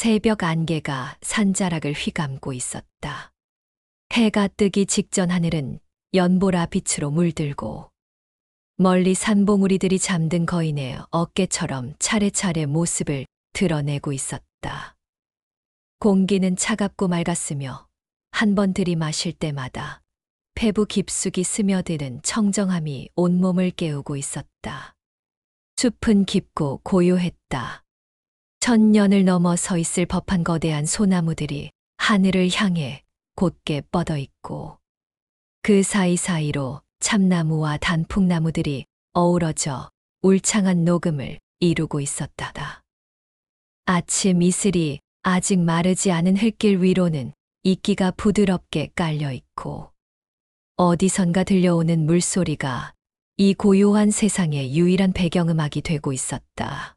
새벽 안개가 산자락을 휘감고 있었다. 해가 뜨기 직전 하늘은 연보라 빛으로 물들고 멀리 산봉우리들이 잠든 거인의 어깨처럼 차례차례 모습을 드러내고 있었다. 공기는 차갑고 맑았으며 한 번 들이마실 때마다 폐부 깊숙이 스며드는 청정함이 온몸을 깨우고 있었다. 숲은 깊고 고요했다. 천년을 넘어 서 있을 법한 거대한 소나무들이 하늘을 향해 곧게 뻗어 있고 그 사이사이로 참나무와 단풍나무들이 어우러져 울창한 녹음을 이루고 있었다. 아침 이슬이 아직 마르지 않은 흙길 위로는 이끼가 부드럽게 깔려 있고 어디선가 들려오는 물소리가 이 고요한 세상의 유일한 배경음악이 되고 있었다.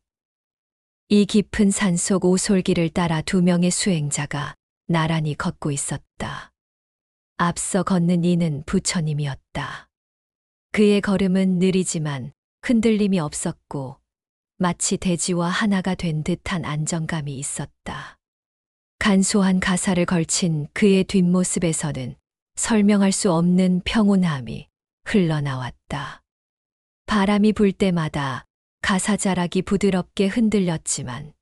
이 깊은 산속 오솔길을 따라 2명의 수행자가 나란히 걷고 있었다. 앞서 걷는 이는 부처님이었다. 그의 걸음은 느리지만 흔들림이 없었고 마치 대지와 하나가 된 듯한 안정감이 있었다. 간소한 가사를 걸친 그의 뒷모습에서는 설명할 수 없는 평온함이 흘러나왔다. 바람이 불 때마다 가사자락이 부드럽게 흔들렸지만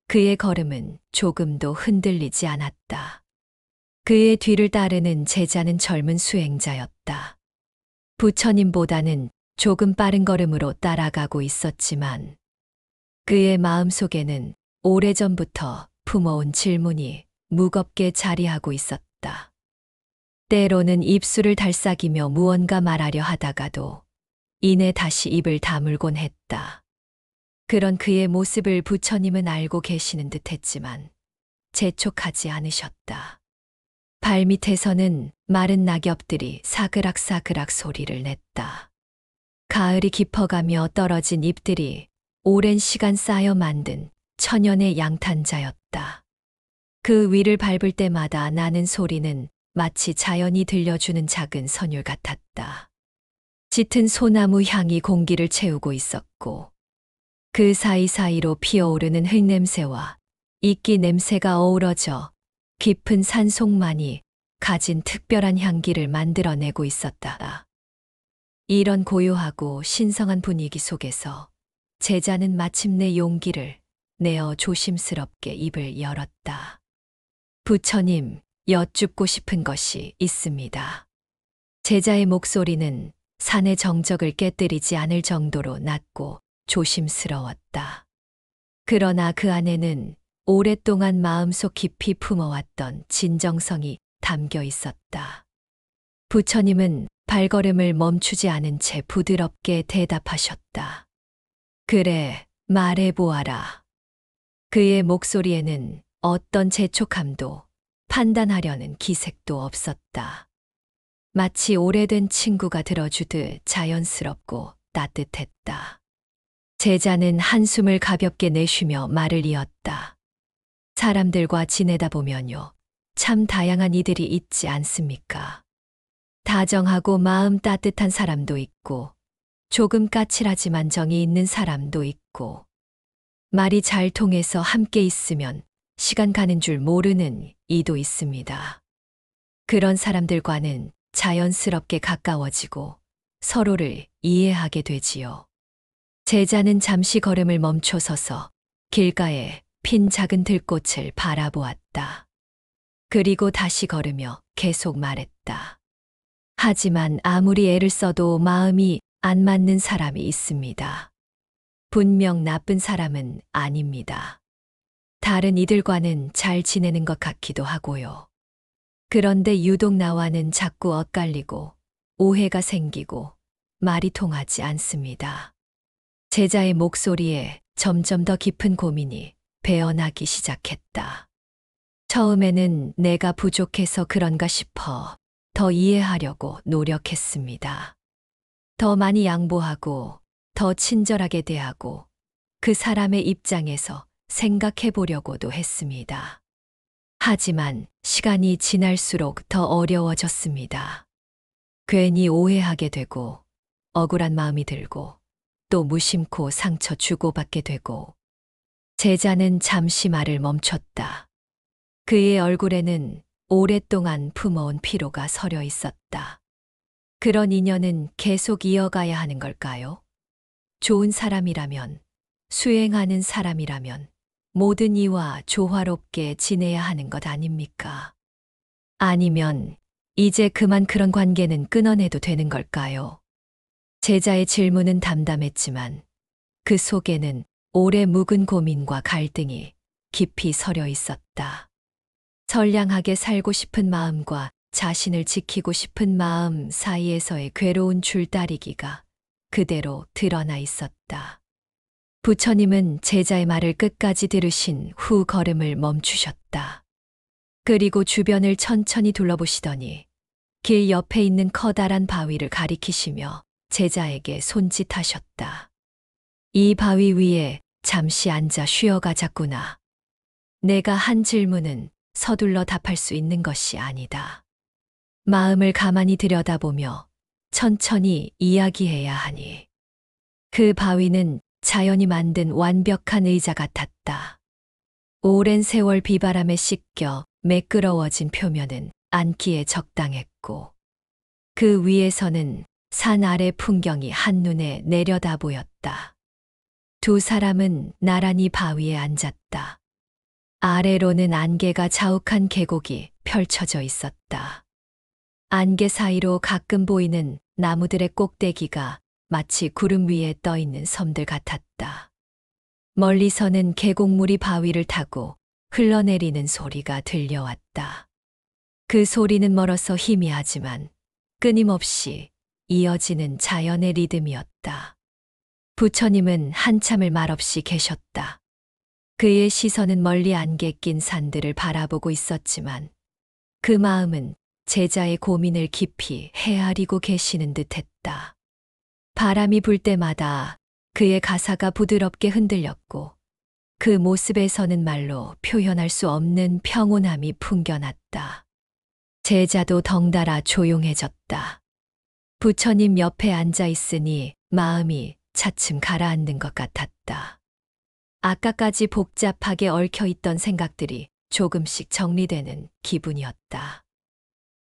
그의 걸음은 조금도 흔들리지 않았다. 그의 뒤를 따르는 제자는 젊은 수행자였다. 부처님보다는 조금 빠른 걸음으로 따라가고 있었지만 그의 마음속에는 오래전부터 품어온 질문이 무겁게 자리하고 있었다. 때로는 입술을 달싹이며 무언가 말하려 하다가도 이내 다시 입을 다물곤 했다. 그런 그의 모습을 부처님은 알고 계시는 듯 했지만 재촉하지 않으셨다. 발밑에서는 마른 낙엽들이 사그락사그락 소리를 냈다. 가을이 깊어가며 떨어진 잎들이 오랜 시간 쌓여 만든 천연의 양탄자였다. 그 위를 밟을 때마다 나는 소리는 마치 자연이 들려주는 작은 선율 같았다. 짙은 소나무 향이 공기를 채우고 있었고 그 사이사이로 피어오르는 흙냄새와 이끼 냄새가 어우러져 깊은 산속만이 가진 특별한 향기를 만들어내고 있었다. 이런 고요하고 신성한 분위기 속에서 제자는 마침내 용기를 내어 조심스럽게 입을 열었다. 부처님, 여쭙고 싶은 것이 있습니다. 제자의 목소리는 산의 정적을 깨뜨리지 않을 정도로 낮고 조심스러웠다. 그러나 그 안에는 오랫동안 마음속 깊이 품어왔던 진정성이 담겨 있었다. 부처님은 발걸음을 멈추지 않은 채 부드럽게 대답하셨다. 그래, 말해보아라. 그의 목소리에는 어떤 재촉함도 판단하려는 기색도 없었다. 마치 오래된 친구가 들어주듯 자연스럽고 따뜻했다. 제자는 한숨을 가볍게 내쉬며 말을 이었다. 사람들과 지내다 보면요, 참 다양한 이들이 있지 않습니까? 다정하고 마음 따뜻한 사람도 있고, 조금 까칠하지만 정이 있는 사람도 있고, 말이 잘 통해서 함께 있으면 시간 가는 줄 모르는 이도 있습니다. 그런 사람들과는 자연스럽게 가까워지고 서로를 이해하게 되지요. 제자는 잠시 걸음을 멈춰 서서 길가에 핀 작은 들꽃을 바라보았다. 그리고 다시 걸으며 계속 말했다. 하지만 아무리 애를 써도 마음이 안 맞는 사람이 있습니다. 분명 나쁜 사람은 아닙니다. 다른 이들과는 잘 지내는 것 같기도 하고요. 그런데 유독 나와는 자꾸 엇갈리고 오해가 생기고 말이 통하지 않습니다. 제자의 목소리에 점점 더 깊은 고민이 배어나기 시작했다. 처음에는 내가 부족해서 그런가 싶어 더 이해하려고 노력했습니다. 더 많이 양보하고 더 친절하게 대하고 그 사람의 입장에서 생각해 보려고도 했습니다. 하지만 시간이 지날수록 더 어려워졌습니다. 괜히 오해하게 되고 억울한 마음이 들고 또 무심코 상처 주고받게 되고 제자는 잠시 말을 멈췄다. 그의 얼굴에는 오랫동안 품어온 피로가 서려 있었다. 그런 인연은 계속 이어가야 하는 걸까요? 좋은 사람이라면, 수행하는 사람이라면 모든 이와 조화롭게 지내야 하는 것 아닙니까? 아니면 이제 그만 그런 관계는 끊어내도 되는 걸까요? 제자의 질문은 담담했지만 그 속에는 오래 묵은 고민과 갈등이 깊이 서려 있었다. 선량하게 살고 싶은 마음과 자신을 지키고 싶은 마음 사이에서의 괴로운 줄다리기가 그대로 드러나 있었다. 부처님은 제자의 말을 끝까지 들으신 후 걸음을 멈추셨다. 그리고 주변을 천천히 둘러보시더니 길 옆에 있는 커다란 바위를 가리키시며 제자에게 손짓하셨다. 이 바위 위에 잠시 앉아 쉬어가자꾸나. 내가 한 질문은 서둘러 답할 수 있는 것이 아니다. 마음을 가만히 들여다보며 천천히 이야기해야 하니. 그 바위는 자연이 만든 완벽한 의자 같았다. 오랜 세월 비바람에 씻겨 매끄러워진 표면은 앉기에 적당했고 그 위에서는 산 아래 풍경이 한눈에 내려다 보였다. 두 사람은 나란히 바위에 앉았다. 아래로는 안개가 자욱한 계곡이 펼쳐져 있었다. 안개 사이로 가끔 보이는 나무들의 꼭대기가 마치 구름 위에 떠 있는 섬들 같았다. 멀리서는 계곡물이 바위를 타고 흘러내리는 소리가 들려왔다. 그 소리는 멀어서 희미하지만 끊임없이 이어지는 자연의 리듬이었다. 부처님은 한참을 말없이 계셨다. 그의 시선은 멀리 안개 낀 산들을 바라보고 있었지만 그 마음은 제자의 고민을 깊이 헤아리고 계시는 듯했다. 바람이 불 때마다 그의 가사가 부드럽게 흔들렸고 그 모습에서는 말로 표현할 수 없는 평온함이 풍겨났다. 제자도 덩달아 조용해졌다. 부처님 옆에 앉아 있으니 마음이 차츰 가라앉는 것 같았다. 아까까지 복잡하게 얽혀있던 생각들이 조금씩 정리되는 기분이었다.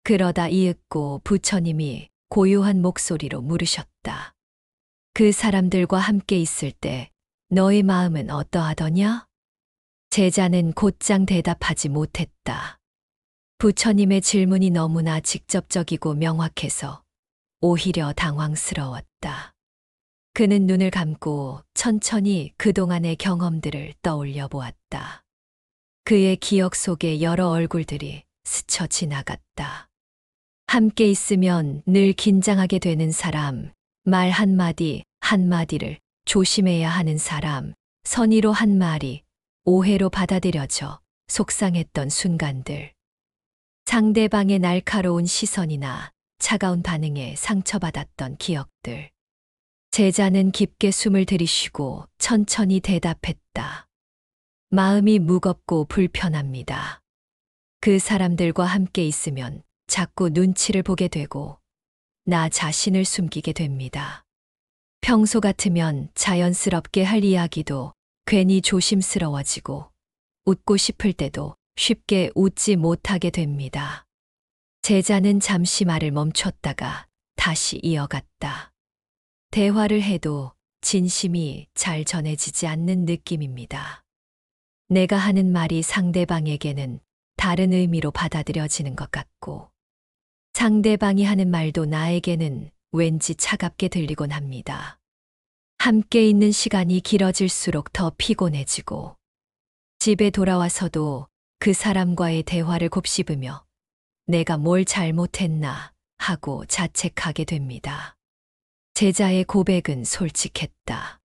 그러다 이윽고 부처님이 고요한 목소리로 물으셨다. 그 사람들과 함께 있을 때 너의 마음은 어떠하더냐? 제자는 곧장 대답하지 못했다. 부처님의 질문이 너무나 직접적이고 명확해서 오히려 당황스러웠다. 그는 눈을 감고 천천히 그동안의 경험들을 떠올려 보았다. 그의 기억 속에 여러 얼굴들이 스쳐 지나갔다. 함께 있으면 늘 긴장하게 되는 사람, 말 한마디 한마디를 조심해야 하는 사람, 선의로 한 말이 오해로 받아들여져 속상했던 순간들. 상대방의 날카로운 시선이나 차가운 반응에 상처받았던 기억들. 제자는 깊게 숨을 들이쉬고 천천히 대답했다. 마음이 무겁고 불편합니다. 그 사람들과 함께 있으면 자꾸 눈치를 보게 되고 나 자신을 숨기게 됩니다. 평소 같으면 자연스럽게 할 이야기도 괜히 조심스러워지고 웃고 싶을 때도 쉽게 웃지 못하게 됩니다. 제자는 잠시 말을 멈췄다가 다시 이어갔다. 대화를 해도 진심이 잘 전해지지 않는 느낌입니다. 내가 하는 말이 상대방에게는 다른 의미로 받아들여지는 것 같고 상대방이 하는 말도 나에게는 왠지 차갑게 들리곤 합니다. 함께 있는 시간이 길어질수록 더 피곤해지고 집에 돌아와서도 그 사람과의 대화를 곱씹으며 내가 뭘 잘못했나 하고 자책하게 됩니다. 제자의 고백은 솔직했다.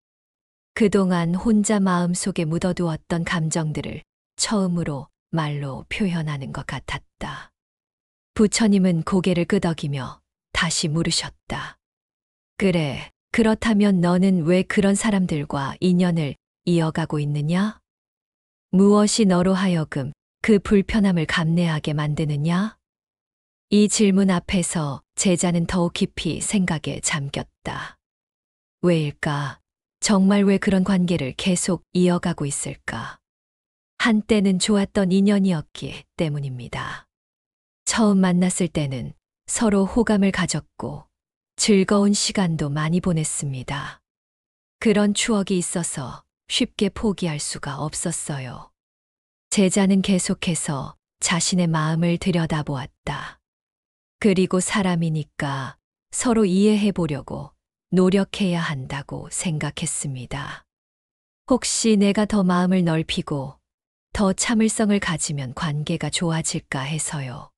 그동안 혼자 마음속에 묻어두었던 감정들을 처음으로 말로 표현하는 것 같았다. 부처님은 고개를 끄덕이며 다시 물으셨다. 그래, 그렇다면 너는 왜 그런 사람들과 인연을 이어가고 있느냐? 무엇이 너로 하여금 그 불편함을 감내하게 만드느냐? 이 질문 앞에서 제자는 더욱 깊이 생각에 잠겼다. 왜일까? 정말 왜 그런 관계를 계속 이어가고 있을까? 한때는 좋았던 인연이었기 때문입니다. 처음 만났을 때는 서로 호감을 가졌고 즐거운 시간도 많이 보냈습니다. 그런 추억이 있어서 쉽게 포기할 수가 없었어요. 제자는 계속해서 자신의 마음을 들여다보았다. 그리고 사람이니까 서로 이해해 보려고 노력해야 한다고 생각했습니다. 혹시 내가 더 마음을 넓히고 더 참을성을 가지면 관계가 좋아질까 해서요.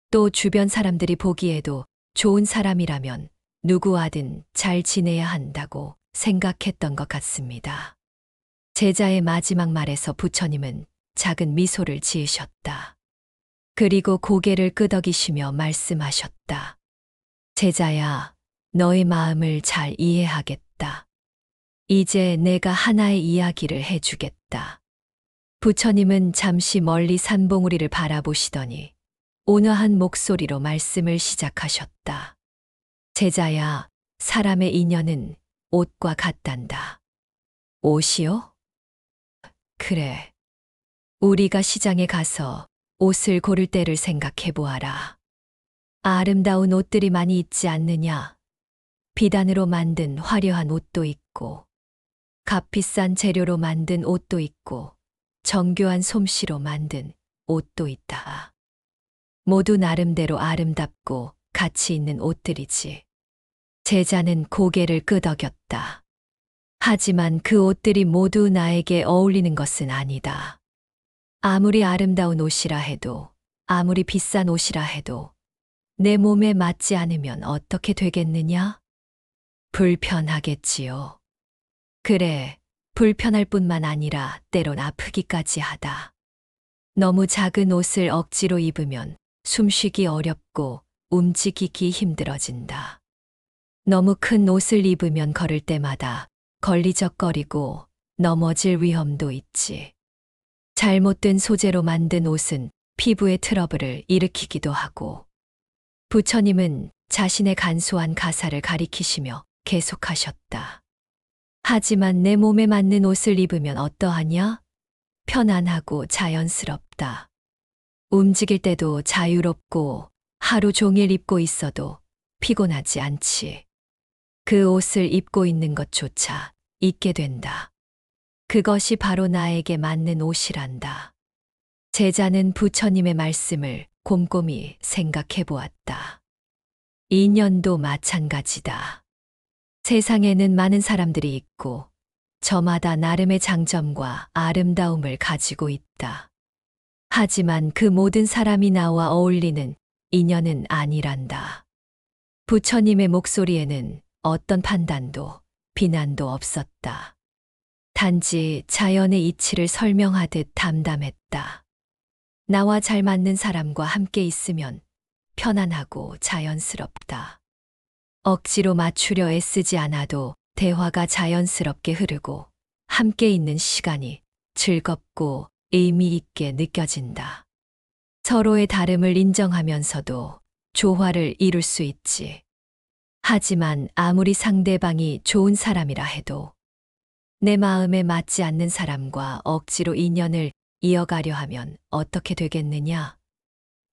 또 주변 사람들이 보기에도 좋은 사람이라면 누구와든 잘 지내야 한다고 생각했던 것 같습니다. 제자의 마지막 말에서 부처님은 작은 미소를 지으셨다. 그리고 고개를 끄덕이시며 말씀하셨다. 제자야, 너의 마음을 잘 이해하겠다. 이제 내가 하나의 이야기를 해주겠다. 부처님은 잠시 멀리 산봉우리를 바라보시더니 온화한 목소리로 말씀을 시작하셨다. 제자야, 사람의 인연은 옷과 같단다. 옷이요? 그래. 우리가 시장에 가서 옷을 고를 때를 생각해 보아라. 아름다운 옷들이 많이 있지 않느냐? 비단으로 만든 화려한 옷도 있고, 값비싼 재료로 만든 옷도 있고, 정교한 솜씨로 만든 옷도 있다. 모두 나름대로 아름답고 가치 있는 옷들이지. 제자는 고개를 끄덕였다. 하지만 그 옷들이 모두 나에게 어울리는 것은 아니다. 아무리 아름다운 옷이라 해도, 아무리 비싼 옷이라 해도, 내 몸에 맞지 않으면 어떻게 되겠느냐? 불편하겠지요. 그래, 불편할 뿐만 아니라 때론 아프기까지 하다. 너무 작은 옷을 억지로 입으면 숨쉬기 어렵고 움직이기 힘들어진다. 너무 큰 옷을 입으면 걸을 때마다 걸리적거리고 넘어질 위험도 있지. 잘못된 소재로 만든 옷은 피부에 트러블을 일으키기도 하고. 부처님은 자신의 간소한 가사를 가리키시며 계속하셨다. 하지만 내 몸에 맞는 옷을 입으면 어떠하냐? 편안하고 자연스럽다. 움직일 때도 자유롭고 하루 종일 입고 있어도 피곤하지 않지. 그 옷을 입고 있는 것조차 잊게 된다. 그것이 바로 나에게 맞는 옷이란다. 제자는 부처님의 말씀을 곰곰이 생각해 보았다. 인연도 마찬가지다. 세상에는 많은 사람들이 있고 저마다 나름의 장점과 아름다움을 가지고 있다. 하지만 그 모든 사람이 나와 어울리는 인연은 아니란다. 부처님의 목소리에는 어떤 판단도 비난도 없었다. 단지 자연의 이치를 설명하듯 담담했다. 나와 잘 맞는 사람과 함께 있으면 편안하고 자연스럽다. 억지로 맞추려 애쓰지 않아도 대화가 자연스럽게 흐르고 함께 있는 시간이 즐겁고 의미 있게 느껴진다. 서로의 다름을 인정하면서도 조화를 이룰 수 있지. 하지만 아무리 상대방이 좋은 사람이라 해도 내 마음에 맞지 않는 사람과 억지로 인연을 이어가려 하면 어떻게 되겠느냐?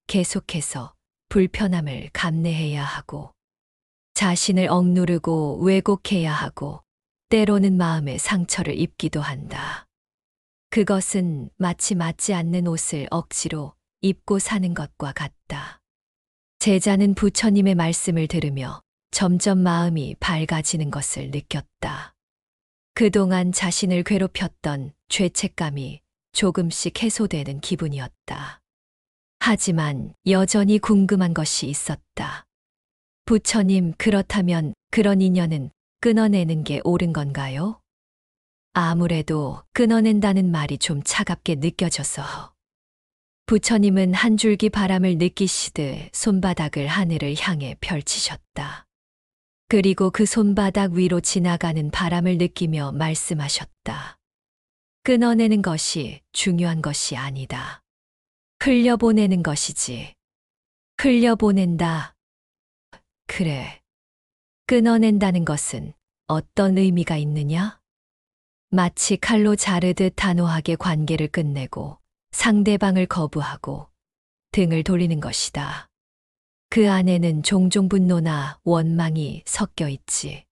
계속해서 불편함을 감내해야 하고 자신을 억누르고 왜곡해야 하고 때로는 마음에 상처를 입기도 한다. 그것은 마치 맞지 않는 옷을 억지로 입고 사는 것과 같다. 제자는 부처님의 말씀을 들으며 점점 마음이 밝아지는 것을 느꼈다. 그동안 자신을 괴롭혔던 죄책감이 조금씩 해소되는 기분이었다. 하지만 여전히 궁금한 것이 있었다. 부처님, 그렇다면 그런 인연은 끊어내는 게 옳은 건가요? 아무래도 끊어낸다는 말이 좀 차갑게 느껴져서. 부처님은 한 줄기 바람을 느끼시듯 손바닥을 하늘을 향해 펼치셨다. 그리고 그 손바닥 위로 지나가는 바람을 느끼며 말씀하셨다. 끊어내는 것이 중요한 것이 아니다. 흘려보내는 것이지. 흘려보낸다. 그래. 끊어낸다는 것은 어떤 의미가 있느냐? 마치 칼로 자르듯 단호하게 관계를 끝내고 상대방을 거부하고 등을 돌리는 것이다. 그 안에는 종종 분노나 원망이 섞여 있지.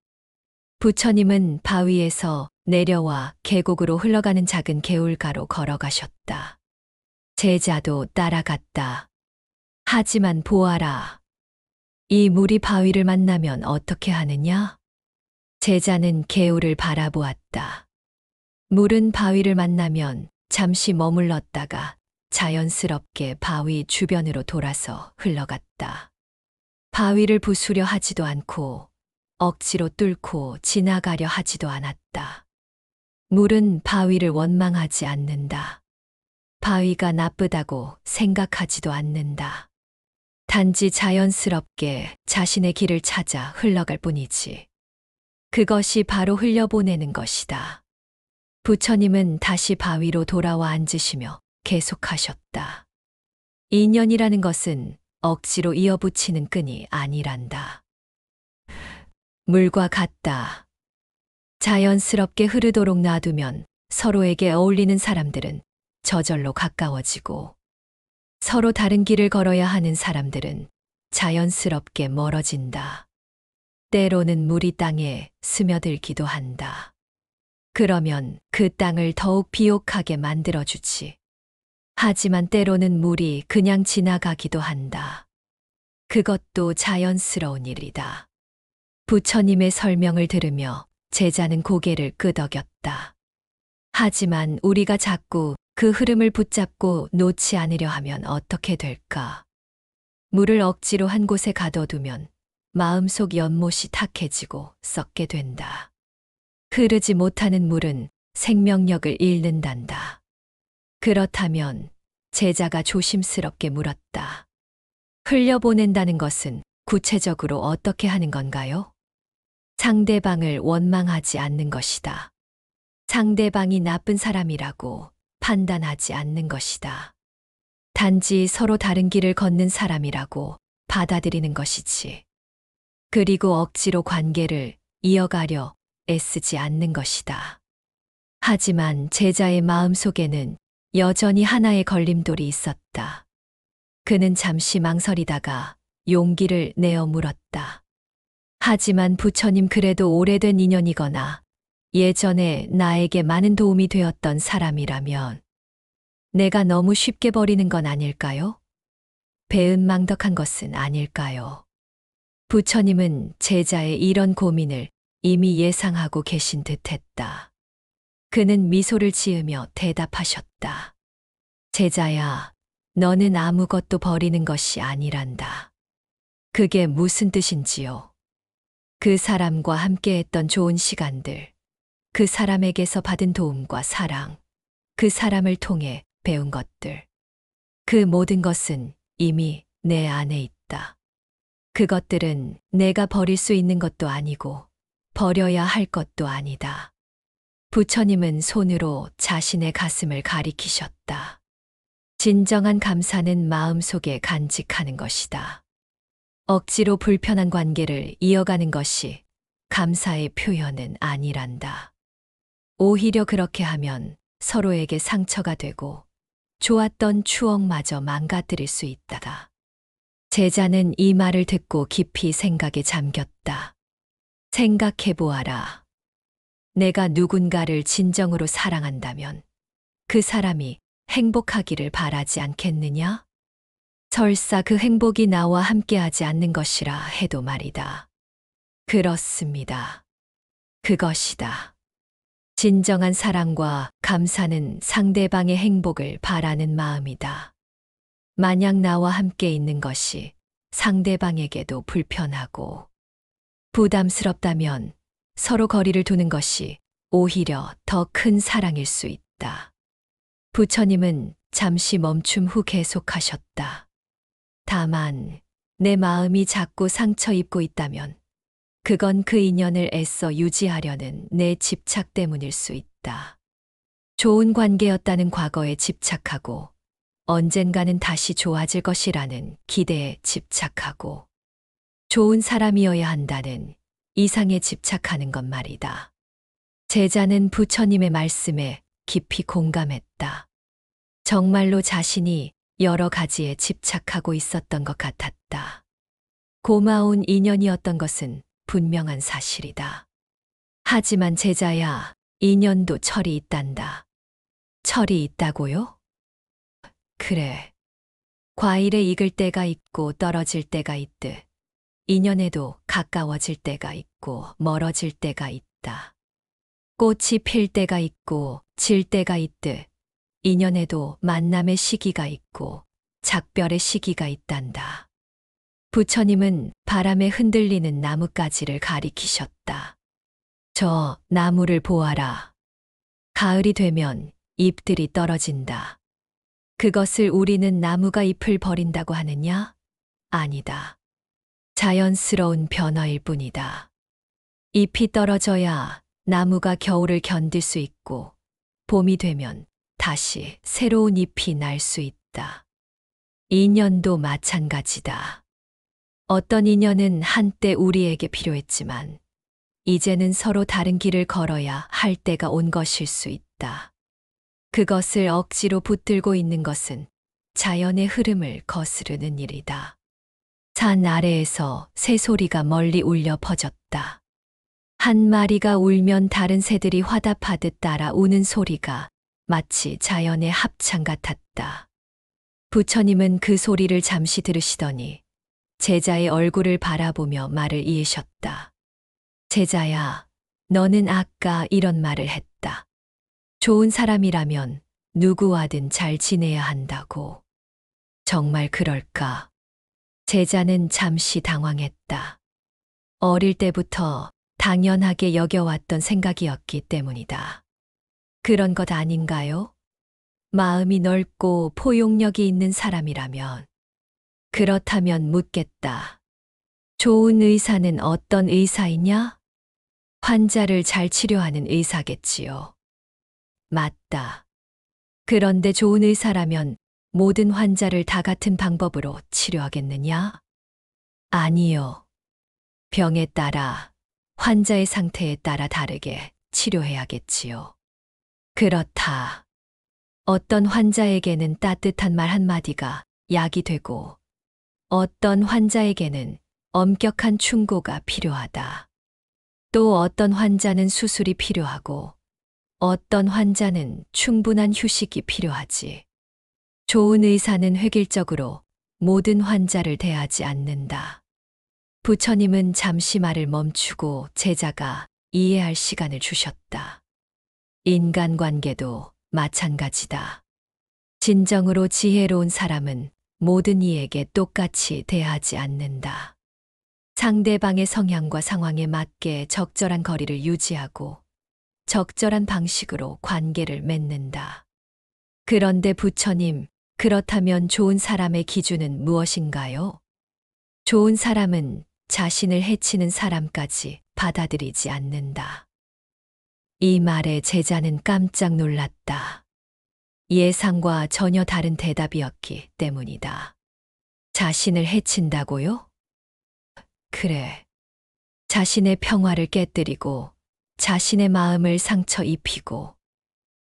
부처님은 바위에서 내려와 계곡으로 흘러가는 작은 개울가로 걸어가셨다. 제자도 따라갔다. 하지만 보아라. 이 물이 바위를 만나면 어떻게 하느냐? 제자는 개울을 바라보았다. 물은 바위를 만나면 잠시 머물렀다가 자연스럽게 바위 주변으로 돌아서 흘러갔다. 바위를 부수려 하지도 않고 억지로 뚫고 지나가려 하지도 않았다. 물은 바위를 원망하지 않는다. 바위가 나쁘다고 생각하지도 않는다. 단지 자연스럽게 자신의 길을 찾아 흘러갈 뿐이지. 그것이 바로 흘려보내는 것이다. 부처님은 다시 바위로 돌아와 앉으시며 계속하셨다. 인연이라는 것은 억지로 이어붙이는 끈이 아니란다. 물과 같다. 자연스럽게 흐르도록 놔두면 서로에게 어울리는 사람들은 저절로 가까워지고 서로 다른 길을 걸어야 하는 사람들은 자연스럽게 멀어진다. 때로는 물이 땅에 스며들기도 한다. 그러면 그 땅을 더욱 비옥하게 만들어주지. 하지만 때로는 물이 그냥 지나가기도 한다. 그것도 자연스러운 일이다. 부처님의 설명을 들으며 제자는 고개를 끄덕였다. 하지만 우리가 자꾸 그 흐름을 붙잡고 놓지 않으려 하면 어떻게 될까? 물을 억지로 한 곳에 가둬두면 마음속 연못이 탁해지고 썩게 된다. 흐르지 못하는 물은 생명력을 잃는단다. 그렇다면 제자가 조심스럽게 물었다. 흘려보낸다는 것은 구체적으로 어떻게 하는 건가요? 상대방을 원망하지 않는 것이다. 상대방이 나쁜 사람이라고 판단하지 않는 것이다. 단지 서로 다른 길을 걷는 사람이라고 받아들이는 것이지. 그리고 억지로 관계를 이어가려 애쓰지 않는 것이다. 하지만 제자의 마음 속에는 여전히 하나의 걸림돌이 있었다. 그는 잠시 망설이다가 용기를 내어 물었다. 하지만 부처님, 그래도 오래된 인연이거나 예전에 나에게 많은 도움이 되었던 사람이라면 내가 너무 쉽게 버리는 건 아닐까요? 배은망덕한 것은 아닐까요? 부처님은 제자의 이런 고민을 이미 예상하고 계신 듯 했다. 그는 미소를 지으며 대답하셨다. 제자야, 너는 아무것도 버리는 것이 아니란다. 그게 무슨 뜻인지요? 그 사람과 함께했던 좋은 시간들, 그 사람에게서 받은 도움과 사랑, 그 사람을 통해 배운 것들, 그 모든 것은 이미 내 안에 있다. 그것들은 내가 버릴 수 있는 것도 아니고 버려야 할 것도 아니다. 부처님은 손으로 자신의 가슴을 가리키셨다. 진정한 감사는 마음속에 간직하는 것이다. 억지로 불편한 관계를 이어가는 것이 감사의 표현은 아니란다. 오히려 그렇게 하면 서로에게 상처가 되고 좋았던 추억마저 망가뜨릴 수 있다. 제자는 이 말을 듣고 깊이 생각에 잠겼다. 생각해보아라. 내가 누군가를 진정으로 사랑한다면 그 사람이 행복하기를 바라지 않겠느냐? 설사 그 행복이 나와 함께하지 않는 것이라 해도 말이다. 그렇습니다. 그것이다. 진정한 사랑과 감사는 상대방의 행복을 바라는 마음이다. 만약 나와 함께 있는 것이 상대방에게도 불편하고 부담스럽다면 서로 거리를 두는 것이 오히려 더 큰 사랑일 수 있다. 부처님은 잠시 멈춤 후 계속하셨다. 다만 내 마음이 자꾸 상처 입고 있다면 그건 그 인연을 애써 유지하려는 내 집착 때문일 수 있다. 좋은 관계였다는 과거에 집착하고 언젠가는 다시 좋아질 것이라는 기대에 집착하고 좋은 사람이어야 한다는 이상에 집착하는 것 말이다. 제자는 부처님의 말씀에 깊이 공감했다. 정말로 자신이 여러 가지에 집착하고 있었던 것 같았다. 고마운 인연이었던 것은 분명한 사실이다. 하지만 제자야, 인연도 철이 있단다. 철이 있다고요? 그래. 과일에 익을 때가 있고 떨어질 때가 있듯 인연에도 가까워질 때가 있고 멀어질 때가 있다. 꽃이 필 때가 있고 질 때가 있듯 인연에도 만남의 시기가 있고 작별의 시기가 있단다. 부처님은 바람에 흔들리는 나뭇가지를 가리키셨다. 저 나무를 보아라. 가을이 되면 잎들이 떨어진다. 그것을 우리는 나무가 잎을 버린다고 하느냐? 아니다. 자연스러운 변화일 뿐이다. 잎이 떨어져야 나무가 겨울을 견딜 수 있고 봄이 되면 다시 새로운 잎이 날 수 있다. 인연도 마찬가지다. 어떤 인연은 한때 우리에게 필요했지만 이제는 서로 다른 길을 걸어야 할 때가 온 것일 수 있다. 그것을 억지로 붙들고 있는 것은 자연의 흐름을 거스르는 일이다. 산 아래에서 새소리가 멀리 울려 퍼졌다. 한 마리가 울면 다른 새들이 화답하듯 따라 우는 소리가 마치 자연의 합창 같았다. 부처님은 그 소리를 잠시 들으시더니 제자의 얼굴을 바라보며 말을 이으셨다. 제자야, 너는 아까 이런 말을 했다. 좋은 사람이라면 누구와든 잘 지내야 한다고. 정말 그럴까? 제자는 잠시 당황했다. 어릴 때부터 당연하게 여겨왔던 생각이었기 때문이다. 그런 것 아닌가요? 마음이 넓고 포용력이 있는 사람이라면. 그렇다면 묻겠다. 좋은 의사는 어떤 의사이냐? 환자를 잘 치료하는 의사겠지요. 맞다. 그런데 좋은 의사라면 모든 환자를 다 같은 방법으로 치료하겠느냐? 아니요. 병에 따라, 환자의 상태에 따라 다르게 치료해야겠지요. 그렇다. 어떤 환자에게는 따뜻한 말 한마디가 약이 되고, 어떤 환자에게는 엄격한 충고가 필요하다. 또 어떤 환자는 수술이 필요하고, 어떤 환자는 충분한 휴식이 필요하지. 좋은 의사는 획일적으로 모든 환자를 대하지 않는다. 부처님은 잠시 말을 멈추고 제자가 이해할 시간을 주셨다. 인간관계도 마찬가지다. 진정으로 지혜로운 사람은 모든 이에게 똑같이 대하지 않는다. 상대방의 성향과 상황에 맞게 적절한 거리를 유지하고 적절한 방식으로 관계를 맺는다. 그런데 부처님, 그렇다면 좋은 사람의 기준은 무엇인가요? 좋은 사람은 자신을 해치는 사람까지 받아들이지 않는다. 이 말에 제자는 깜짝 놀랐다. 예상과 전혀 다른 대답이었기 때문이다. 자신을 해친다고요? 그래. 자신의 평화를 깨뜨리고 자신의 마음을 상처 입히고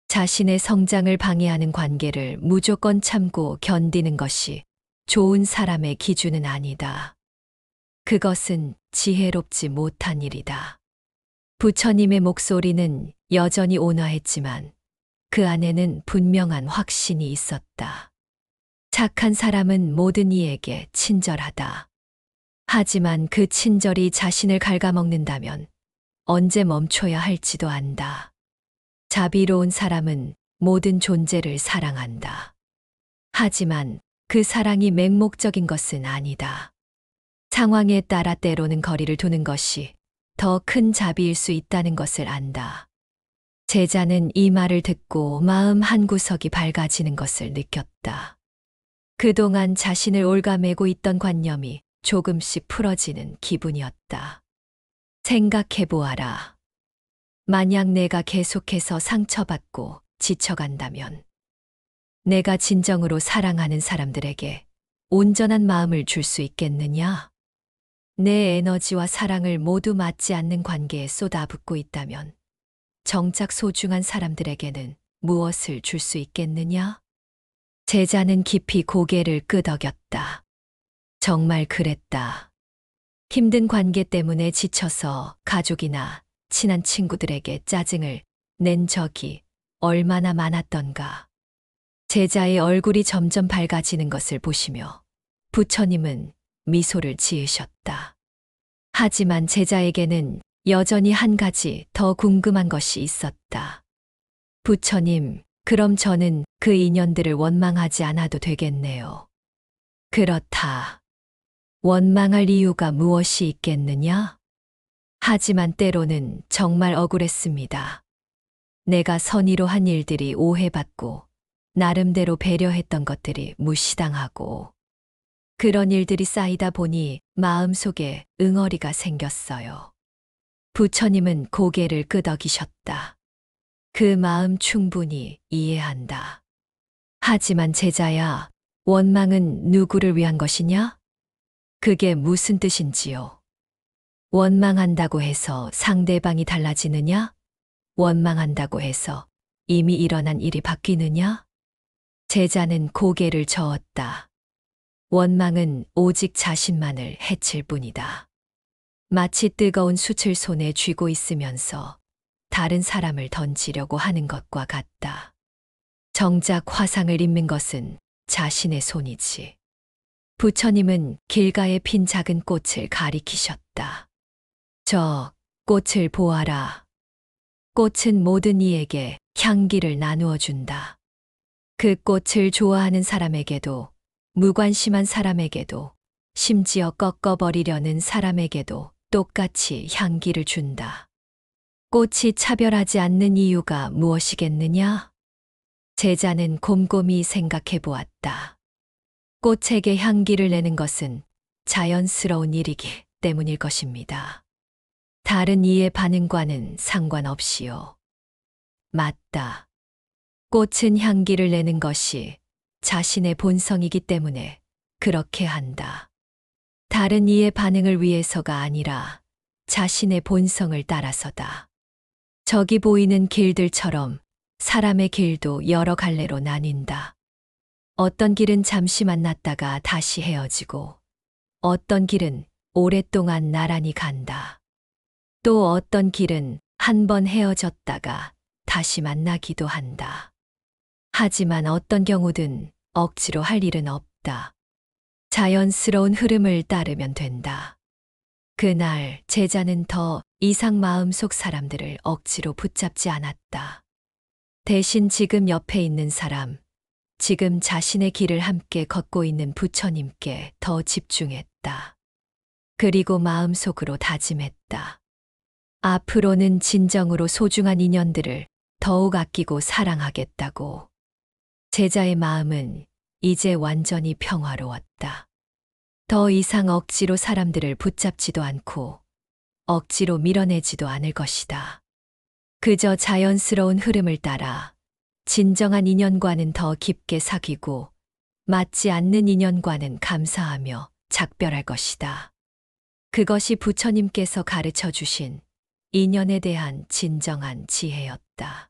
자신의 성장을 방해하는 관계를 무조건 참고 견디는 것이 좋은 사람의 기준은 아니다. 그것은 지혜롭지 못한 일이다. 부처님의 목소리는 여전히 온화했지만 그 안에는 분명한 확신이 있었다. 착한 사람은 모든 이에게 친절하다. 하지만 그 친절이 자신을 갉아먹는다면 언제 멈춰야 할지도 안다. 자비로운 사람은 모든 존재를 사랑한다. 하지만 그 사랑이 맹목적인 것은 아니다. 상황에 따라 때로는 거리를 두는 것이 더 큰 자비일 수 있다는 것을 안다. 제자는 이 말을 듣고 마음 한구석이 밝아지는 것을 느꼈다. 그동안 자신을 옭아매고 있던 관념이 조금씩 풀어지는 기분이었다. 생각해보아라. 만약 내가 계속해서 상처받고 지쳐간다면 내가 진정으로 사랑하는 사람들에게 온전한 마음을 줄 수 있겠느냐? 내 에너지와 사랑을 모두 맞지 않는 관계에 쏟아붓고 있다면 정작 소중한 사람들에게는 무엇을 줄 수 있겠느냐? 제자는 깊이 고개를 끄덕였다. 정말 그랬다. 힘든 관계 때문에 지쳐서 가족이나 친한 친구들에게 짜증을 낸 적이 얼마나 많았던가. 제자의 얼굴이 점점 밝아지는 것을 보시며 부처님은 미소를 지으셨다. 하지만 제자에게는 여전히 한 가지 더 궁금한 것이 있었다. 부처님, 그럼 저는 그 인연들을 원망하지 않아도 되겠네요. 그렇다. 원망할 이유가 무엇이 있겠느냐? 하지만 때로는 정말 억울했습니다. 내가 선의로 한 일들이 오해받고 나름대로 배려했던 것들이 무시당하고 그런 일들이 쌓이다 보니 마음속에 응어리가 생겼어요. 부처님은 고개를 끄덕이셨다. 그 마음 충분히 이해한다. 하지만 제자야, 원망은 누구를 위한 것이냐? 그게 무슨 뜻인지요? 원망한다고 해서 상대방이 달라지느냐? 원망한다고 해서 이미 일어난 일이 바뀌느냐? 제자는 고개를 저었다. 원망은 오직 자신만을 해칠 뿐이다. 마치 뜨거운 숯을 손에 쥐고 있으면서 다른 사람을 던지려고 하는 것과 같다. 정작 화상을 입는 것은 자신의 손이지. 부처님은 길가에 핀 작은 꽃을 가리키셨다. 저 꽃을 보아라. 꽃은 모든 이에게 향기를 나누어 준다. 그 꽃을 좋아하는 사람에게도, 무관심한 사람에게도, 심지어 꺾어버리려는 사람에게도 똑같이 향기를 준다. 꽃이 차별하지 않는 이유가 무엇이겠느냐? 제자는 곰곰이 생각해 보았다. 꽃에게 향기를 내는 것은 자연스러운 일이기 때문일 것입니다. 다른 이의 반응과는 상관없이요. 맞다. 꽃은 향기를 내는 것이 자신의 본성이기 때문에 그렇게 한다. 다른 이의 반응을 위해서가 아니라 자신의 본성을 따라서다. 저기 보이는 길들처럼 사람의 길도 여러 갈래로 나뉜다. 어떤 길은 잠시 만났다가 다시 헤어지고, 어떤 길은 오랫동안 나란히 간다. 또 어떤 길은 한 번 헤어졌다가 다시 만나기도 한다. 하지만 어떤 경우든 억지로 할 일은 없다. 자연스러운 흐름을 따르면 된다. 그날 제자는 더 이상 마음속 사람들을 억지로 붙잡지 않았다. 대신 지금 옆에 있는 사람, 지금 자신의 길을 함께 걷고 있는 부처님께 더 집중했다. 그리고 마음속으로 다짐했다. 앞으로는 진정으로 소중한 인연들을 더욱 아끼고 사랑하겠다고. 제자의 마음은 이제 완전히 평화로웠다. 더 이상 억지로 사람들을 붙잡지도 않고 억지로 밀어내지도 않을 것이다. 그저 자연스러운 흐름을 따라 진정한 인연과는 더 깊게 사귀고 맞지 않는 인연과는 감사하며 작별할 것이다. 그것이 부처님께서 가르쳐 주신 인연에 대한 진정한 지혜였다.